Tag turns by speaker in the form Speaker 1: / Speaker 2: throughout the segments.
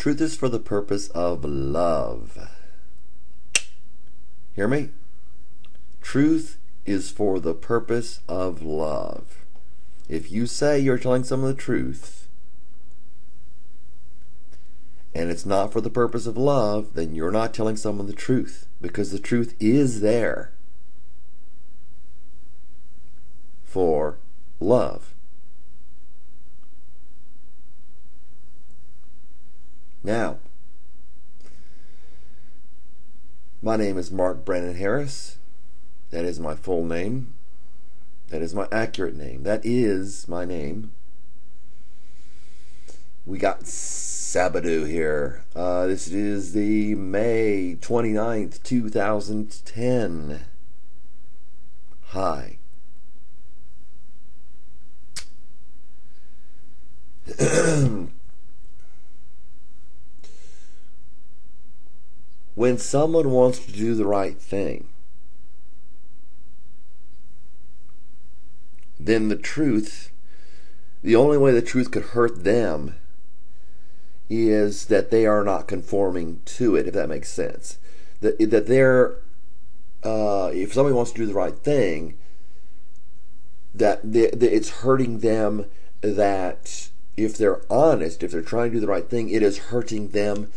Speaker 1: Truth is for the purpose of love. Hear me? Truth is for the purpose of love. If you say you're telling someone the truth, and it's not for the purpose of love, then you're not telling someone the truth, because the truth is there for love. Now, my name is Mark Brandon Harris. That is my full name. That is my accurate name. That is my name. We got Sabado here. This is the May 29th, 2010. Hi. When someone wants to do the right thing, then the truth, the only way the truth could hurt them is that they are not conforming to it, if that makes sense. That they're, if somebody wants to do the right thing, that it's hurting them, that if they're honest, if they're trying to do the right thing, it is hurting them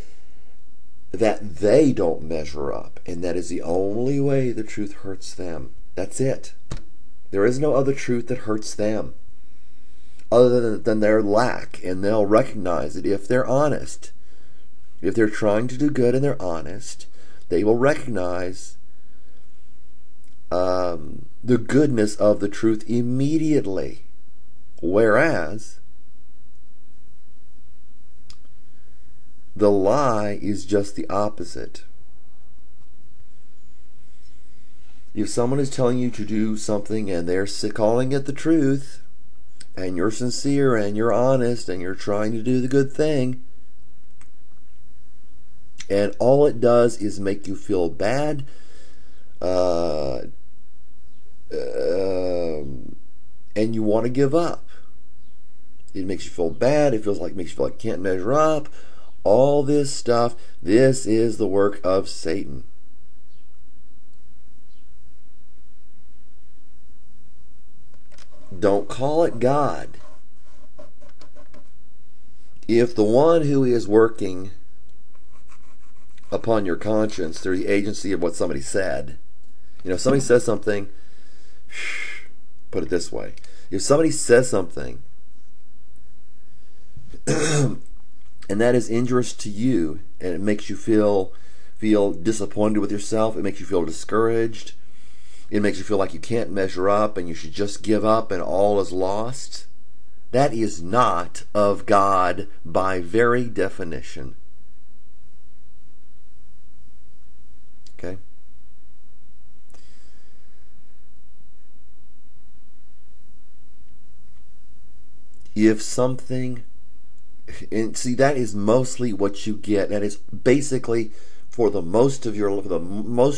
Speaker 1: that they don't measure up. And that is the only way the truth hurts them. That's it. There is no other truth that hurts them other than their lack, and they'll recognize it if they're honest. If they're trying to do good and they're honest, they will recognize the goodness of the truth immediately. Whereas the lie is just the opposite. If someone is telling you to do something and they're calling it the truth, and you're sincere and you're honest and you're trying to do the good thing, and all it does is make you feel bad, and you want to give up. It makes you feel bad. It makes you feel like you can't measure up. All this stuff, this is the work of Satan. Don't call it God. If the one who is working upon your conscience through the agency of what somebody said, if somebody says something, put it this way, if somebody says something and that is injurious to you, and it makes you feel disappointed with yourself, it makes you feel discouraged, it makes you feel like you can't measure up and you should just give up and all is lost, that is not of God by very definition. Okay? If something, and see, that is mostly what you get. That is basically for the most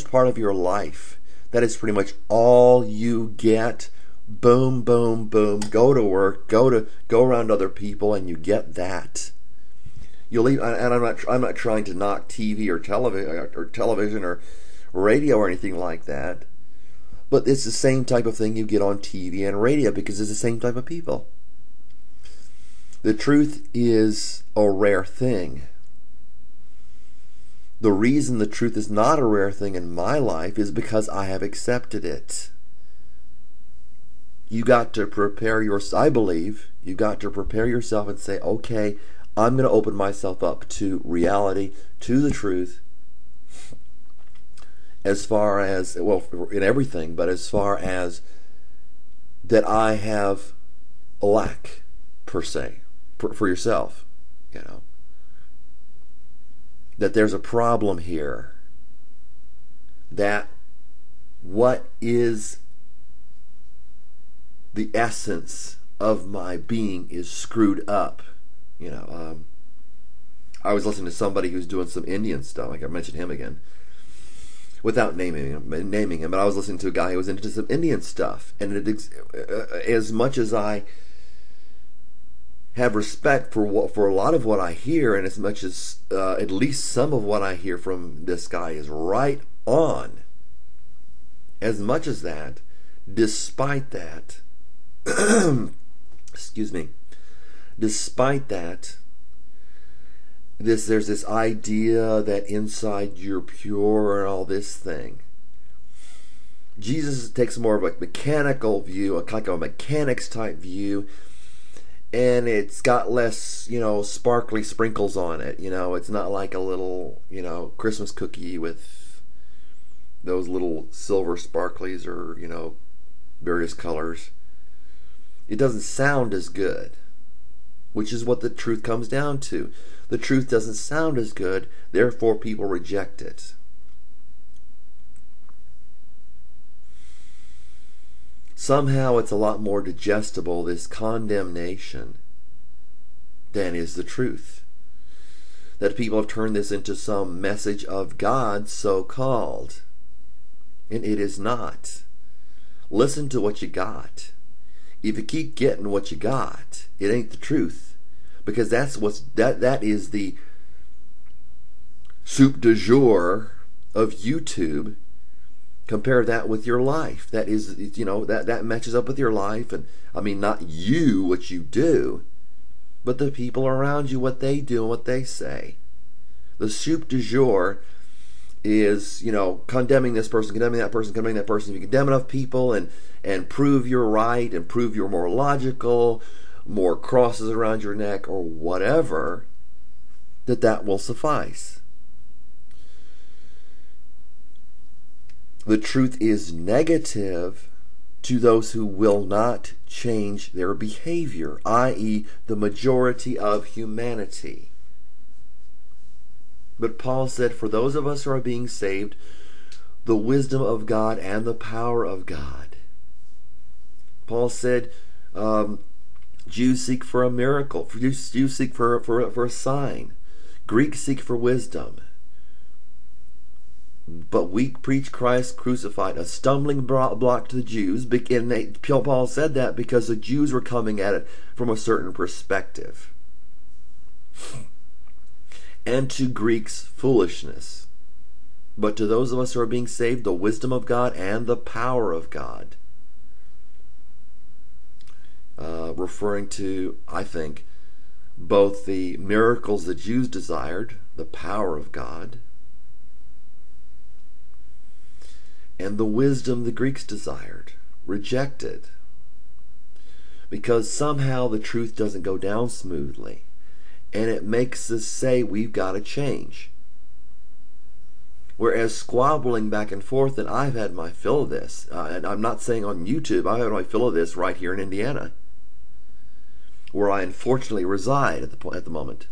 Speaker 1: part of your life. That is pretty much all you get. Boom, boom, boom. Go to work. Go around other people, and you get that. You'll leave, and I'm not trying to knock TV or television or radio or anything like that. But it's the same type of thing you get on TV and radio because it's the same type of people. The truth is a rare thing. The reason the truth is not a rare thing in my life is because I have accepted it. You got to prepare I believe you got to prepare yourself and say, okay, I'm going to open myself up to reality, to the truth, as far as, well, in everything, but as far as that I have a lack, per se, for yourself, that there's a problem here, that what is the essence of my being is screwed up. I was listening to somebody who's doing some Indian stuff. Like I mentioned him again, without naming him, but I was listening to a guy who was into some Indian stuff, and as much as I have respect for a lot of what I hear, and as much as at least some of what I hear from this guy is right on. As much as that, despite that, excuse me, despite that, there's this idea that inside you're pure and all this thing. Jesus takes more of a mechanical view, like a mechanics type view, and it's got less, sparkly sprinkles on it. It's not like a little, Christmas cookie with those little silver sparklies or, various colors. It doesn't sound as good, which is what the truth comes down to. The truth doesn't sound as good, therefore people reject it. Somehow it's a lot more digestible, this condemnation, than is the truth. That people have turned this into some message of God, so-called. And it is not. Listen to what you got. If you keep getting what you got, it ain't the truth. Because that is the soup du jour of YouTube. Compare that with your life. That is, that matches up with your life. And I mean, not you, what you do, but the people around you, what they do and what they say. The soup du jour is, condemning this person, condemning that person, condemning that person. If you condemn enough people and prove you're right and prove you're more logical, more crosses around your neck or whatever, that will suffice. The truth is negative to those who will not change their behavior, i.e., the majority of humanity. But Paul said, for those of us who are being saved, the wisdom of God and the power of God. Paul said, Jews seek for a miracle. Jews seek for a sign. Greeks seek for wisdom. But we preach Christ crucified, a stumbling block to the Jews. And Paul said that because the Jews were coming at it from a certain perspective. And to Greeks, foolishness. But to those of us who are being saved, the wisdom of God and the power of God. Referring to, I think, both the miracles the Jews desired, the power of God, and the wisdom the Greeks desired, rejected. Because somehow the truth doesn't go down smoothly. And it makes us say we've got to change. Whereas squabbling back and forth, and I've had my fill of this, and I'm not saying on YouTube, I've had my fill of this right here in Indiana, where I unfortunately reside at the moment.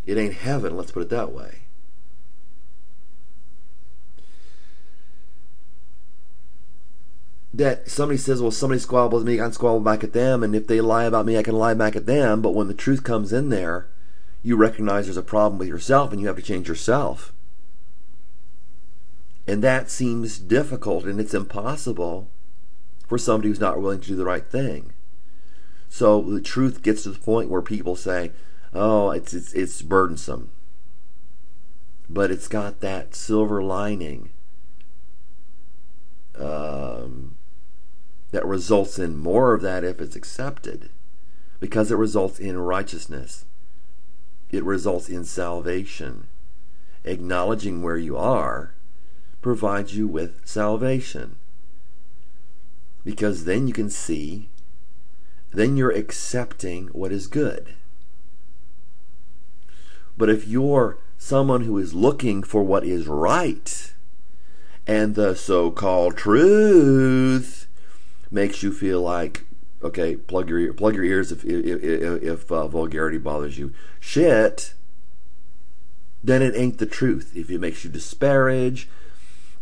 Speaker 1: It ain't heaven, let's put it that way. That somebody says, well, somebody squabbles me, I can squabble back at them, and if they lie about me, I can lie back at them. But when the truth comes in there, you recognize there's a problem with yourself and you have to change yourself. And that seems difficult, and it's impossible for somebody who's not willing to do the right thing. So the truth gets to the point where people say, oh, it's burdensome. But it's got that silver lining that results in more of that if it's accepted, because it results in righteousness. It results in salvation. Acknowledging where you are provides you with salvation, because then you can see, then you're accepting what is good. But if you're someone who is looking for what is right, and the so-called truth makes you feel like, okay, plug your ears if vulgarity bothers you. Shit. Then it ain't the truth. If it makes you disparage,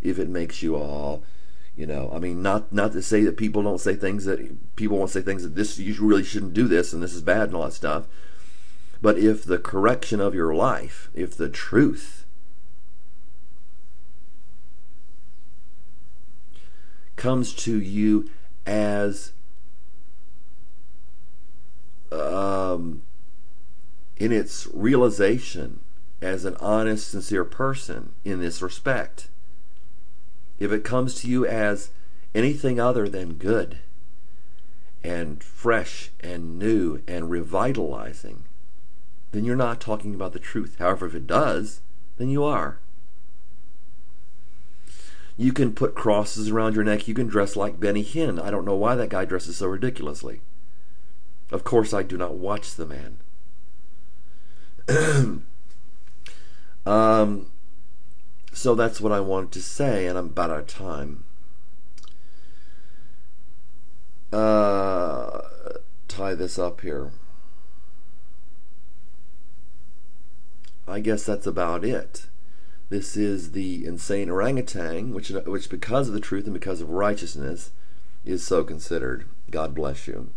Speaker 1: if it makes you all, I mean, not to say that people won't say things that this, you really shouldn't do this and this is bad and all that stuff. But if the correction of your life, if the truth comes to you as in its realization as an honest, sincere person in this respect. If it comes to you as anything other than good and fresh and new and revitalizing, then you're not talking about the truth. However, if it does, then you are. You can put crosses around your neck. You can dress like Benny Hinn. I don't know why that guy dresses so ridiculously. Of course, I do not watch the man. So that's what I wanted to say, and I'm about out of time. Tie this up here. I guess that's about it. This is the insane orangutan, which because of the truth and because of righteousness is so considered. God bless you.